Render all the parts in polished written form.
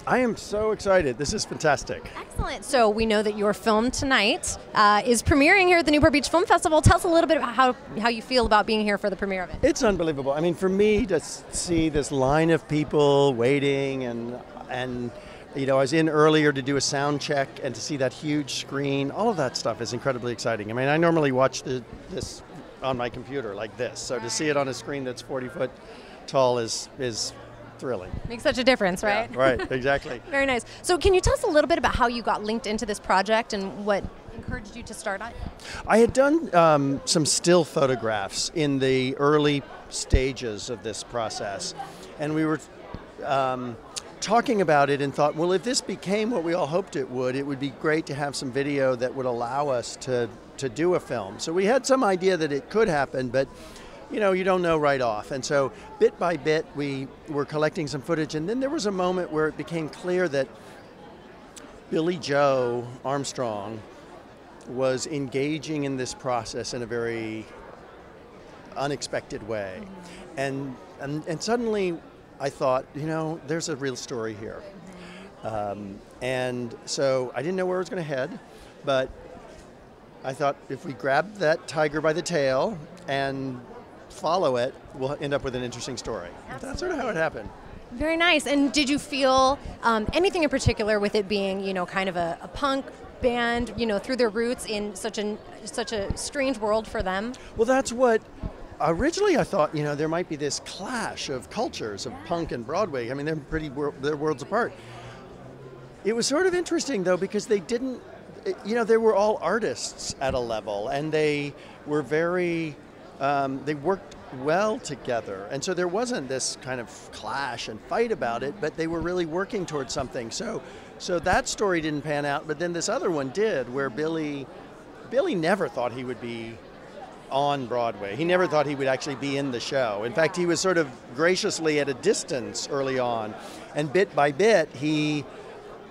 I am so excited. This is fantastic. Excellent. So we know that your film tonight is premiering here at the Newport Beach Film Festival. Tell us a little bit about how you feel about being here for the premiere of it. It's unbelievable. I mean, for me to see this line of people waiting and you know, I was in earlier to do a sound check, and to see that huge screen, all of that stuff is incredibly exciting. I mean, I normally watch this on my computer like this, so to see it on a screen that's 40 foot tall is thrilling. Makes such a difference, right? Yeah, right, exactly. Very nice. So can you tell us a little bit about how you got linked into this project and what encouraged you to start on it? I had done some still photographs in the early stages of this process, and we were talking about it and thought, well, if this became what we all hoped it would be great to have some video that would allow us to do a film. So we had some idea that it could happen, but you know, you don't know right off. And so bit by bit, we were collecting some footage, and then there was a moment where it became clear that Billie Joe Armstrong was engaging in this process in a very unexpected way. And suddenly I thought, you know, there's a real story here. And so I didn't know where it was going to head, but I thought if we grab that tiger by the tail and follow it, we'll end up with an interesting story. Absolutely. That's sort of how it happened. Very nice. And did you feel anything in particular with it being, you know, kind of a punk band, you know, through their roots in such a strange world for them? Well, that's what originally I thought, you know, there might be this clash of cultures of punk and Broadway. I mean, they're worlds apart. It was sort of interesting, though, because they didn't, you know, they were all artists at a level, and they were very, they worked well together. And so there wasn't this kind of clash and fight about it, but they were really working towards something. So that story didn't pan out, but then this other one did, where Billy never thought he would be on Broadway. He never thought he would actually be in the show. In fact, he was sort of graciously at a distance early on, and bit by bit he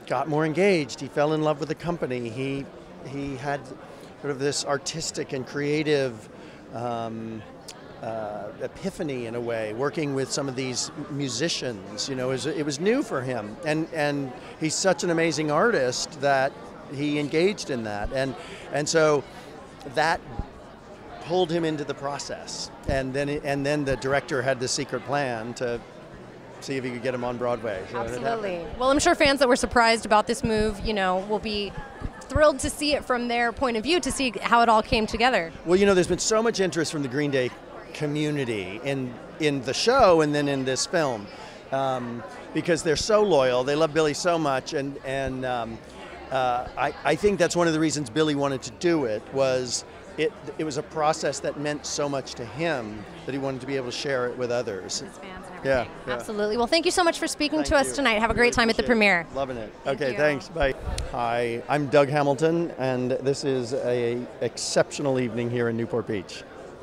got more engaged. He fell in love with the company. He had sort of this artistic and creative epiphany in a way, working with some of these musicians. You know, it was new for him, and he's such an amazing artist that he engaged in that, and so that pulled him into the process, and then the director had the secret plan to see if he could get him on Broadway. So absolutely. Well, I'm sure fans that were surprised about this move, you know, will be thrilled to see it from their point of view, to see how it all came together. Well, you know, there's been so much interest from the Green Day community in the show and then in this film, because they're so loyal. They love Billy so much, and I think that's one of the reasons Billy wanted to do it. It was a process that meant so much to him that he wanted to be able to share it with others. His fans and everything. Yeah. Absolutely. Well, thank you so much for speaking to us tonight. Have a great time at the premiere. Loving it. Thank Okay, you. thanks. Bye. Hi, I'm Doug Hamilton, and this is an exceptional evening here in Newport Beach.